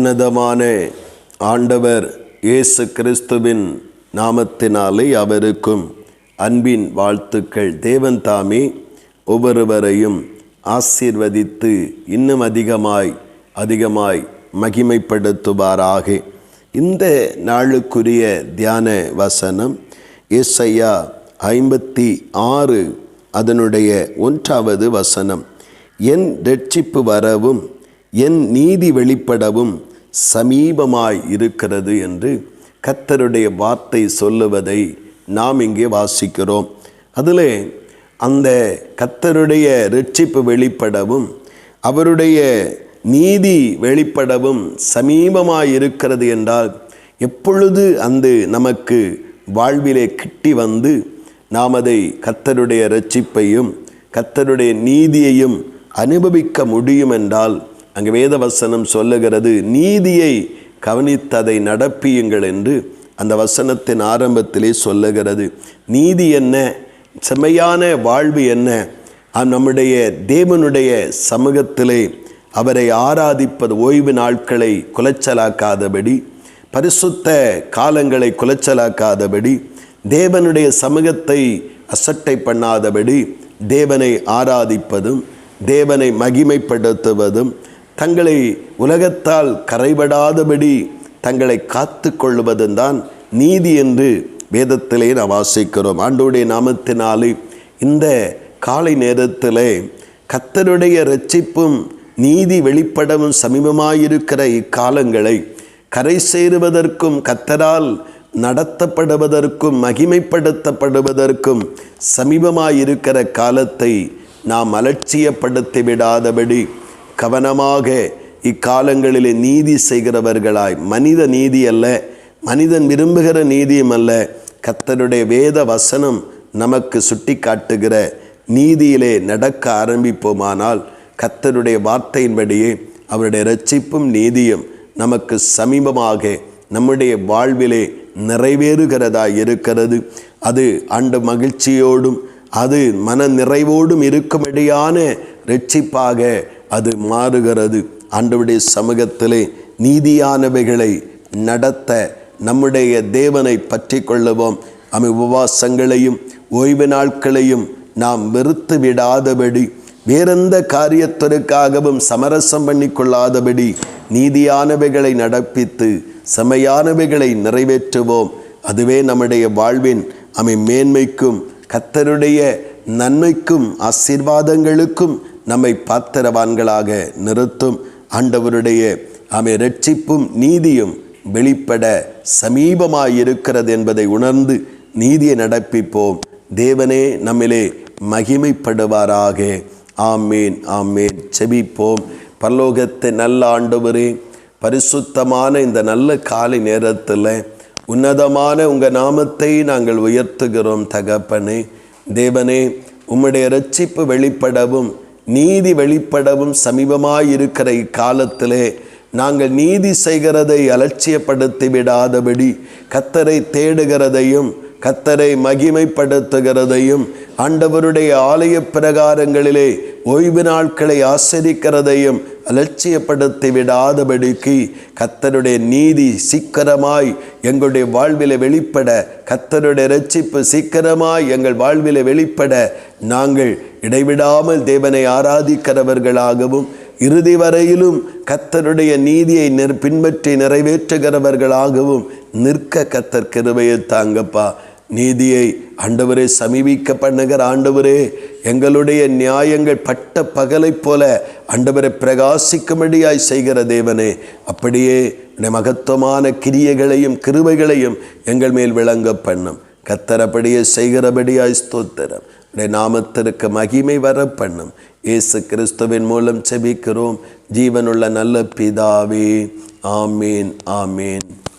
உன்னதமான ஆண்டவர் இயேசு கிறிஸ்துவின் நாமத்தினாலே அவருக்கும் அன்பின் வாழ்த்துக்கள். தேவன் தாமே ஒவ்வொருவரையும் ஆசீர்வதித்து இன்னும் அதிகமாய் மகிமைப்படுத்துவாராக. இந்த நாளுக்குரிய தியான வசனம் ஏசாயா 56 அதனுடைய 1வது வசனம். என் இரட்சிப்பு வரவும் என் நீதி வெளிப்படவும் சமீபமாய் இருக்கிறது என்று கர்த்தருடைய வார்த்தை சொல்லுவதை நாம் இங்கே வாசிக்கிறோம். அதில் அந்த கர்த்தருடைய இரட்சிப்பு வெளிப்படவும் அவருடைய நீதி வெளிப்படவும் சமீபமாய் இருக்கிறது என்றால் எப்பொழுது அந்த நமக்கு வாழ்விலே கிட்டி வந்து நாம் அதை கர்த்தருடைய இரட்சிப்பையும் கர்த்தருடைய நீதியையும் அனுபவிக்க முடியும் என்றால் அங்கே வேத வசனம் சொல்லுகிறது, நீதியை கவனித்ததை நடப்பியுங்கள் என்று அந்த வசனத்தின் ஆரம்பத்திலே சொல்லுகிறது. நீதி என்ன, செம்மையான வாழ்வு என்ன? நம்முடைய தேவனுடைய சமூகத்திலே அவரை ஆராதிப்பது, ஓய்வு நாட்களை குலைச்சலாக்காதபடி, பரிசுத்த காலங்களை குலைச்சலாக்காதபடி, தேவனுடைய சமூகத்தை அசட்டை பண்ணாதபடி தேவனை ஆராதிப்பதும் தேவனை மகிமைப்படுத்துவதும் தங்களை உலகத்தால் கரைபடாதபடி தங்களை காத்து கொள்வதும் தான் நீதி என்று வேதத்திலே நாம் வாசிக்கிறோம். ஆண்டவருடைய நாமத்தினாலே இந்த காலை நேரத்திலே கர்த்தருடைய இரட்சிப்பும் நீதி வெளிப்படவும் சமீபமாயிருக்கிற இக்காலங்களை கரை சேருவதற்கும் கர்த்தரால் நடத்தப்படுவதற்கும் மகிமைப்படுத்தப்படுவதற்கும் சமீபமாயிருக்கிற காலத்தை நாம் அலட்சியப்படுத்தி விடாதபடி கவனமாக இக்காலங்களிலே நீதி செய்கிறவர்களாய், மனித நீதி அல்ல, மனிதன் விரும்புகிற நீதியும் அல்ல, கர்த்தருடைய வேத வசனம் நமக்கு சுட்டி காட்டுகிற நீதியிலே நடக்க ஆரம்பிப்போமானால் கர்த்தருடைய வார்த்தையின்படியே அவருடைய இரட்சிப்பும் நீதியும் நமக்கு சமீபமாக நம்முடைய வாழ்விலே நிறைவேறுகிறதாய் இருக்கிறது. அது ஆண்டு மகிழ்ச்சியோடும் அது மன நிறைவோடும் இருக்கும்படியான இரட்சிப்பாக அது மாறுகிறது. ஆண்டவருடைய சமூகத்திலே நீதியானவைகளை நடத்த நம்முடைய தேவனை பற்றி கொள்ளுவோம். உபவாசங்களையும் ஓய்வு நாட்களையும் நாம் வெறுத்து விடாதபடி, வேறெந்த காரியத்திற்காகவும் சமரசம் பண்ணி கொள்ளாதபடி நீதியானவைகளை நடப்பித்து செம்மையானவைகளை நிறைவேற்றுவோம். அதுவே நம்முடைய வாழ்வின் மேன்மைக்கும் கர்த்தருடைய நன்மைக்கும் ஆசீர்வாதங்களுக்கும் நம்மை பாத்திரவான்களாக நிறுத்தும். ஆண்டவருடைய இரட்சிப்பும் நீதியும் வெளிப்பட சமீபமாயிருக்கிறது என்பதை உணர்ந்து நீதியை நடப்பிப்போம். தேவனே நம்மிலே மகிமைப்படுவாராக. ஆமேன், ஆமேன். செபிப்போம். பரலோகத்தை நல்ல ஆண்டவரே, பரிசுத்தமான இந்த நல்ல காலை நேரத்தில் உன்னதமான உங்கள் நாமத்தை நாங்கள் உயர்த்துகிறோம். தகப்பனே, தேவனே, உம்முடைய இரட்சிப்பு வெளிப்படவும் நீதி வெளிப்படவும் சமீபமாயிருக்கிற இக்காலத்திலே நாங்கள் நீதி செய்கிறதை அலட்சியப்படுத்தி விடாதபடி கர்த்தரை தேடுகிறதையும் கர்த்தரை மகிமைப்படுத்துகிறதையும் ஆண்டவருடைய ஆலய பிரகாரங்களிலே ஓய்வு நாட்களை ஆசரிக்கிறதையும் அலட்சியப்படுத்தி விடாதபடிக்கு கர்த்தருடைய நீதி சீக்கிரமாய் எங்களுடைய வாழ்விலே வெளிப்பட, கர்த்தருடைய இரட்சிப்பு சீக்கிரமாய் எங்கள் வாழ்விலே வெளிப்பட நாங்கள் இடைவிடாமல் தேவனை ஆராதிக்கிறவர்களாகவும் இறுதி வரையிலும் கர்த்தருடைய நீதியை பின்பற்றி நிறைவேற்றுகிறவர்களாகவும் நிற்க கர்த்தர் கிருபையை தாங்கப்பா. நீதியை ஆண்டவரே சமீபிக்க பண்ணுகிற ஆண்டவரே, எங்களுடைய நியாயங்கள் பட்ட பகலைப் போல ஆண்டவரை பிரகாசிக்கும்படியாய் செய்கிற தேவனே, அப்படியே மகத்துவமான கிரியைகளையும் கிருபைகளையும் எங்கள் மேல் விளங்க பண்ணும். கர்த்தர் அப்படியே செய்கிறபடியாய் ஸ்தோத்திரம். நாமத்திற்கு மகிமை வர பண்ணும். இயேசு கிறிஸ்துவின் மூலம் செபிக்கிறோம் ஜீவனுள்ள நல்ல பிதாவே. ஆமேன், ஆமேன்.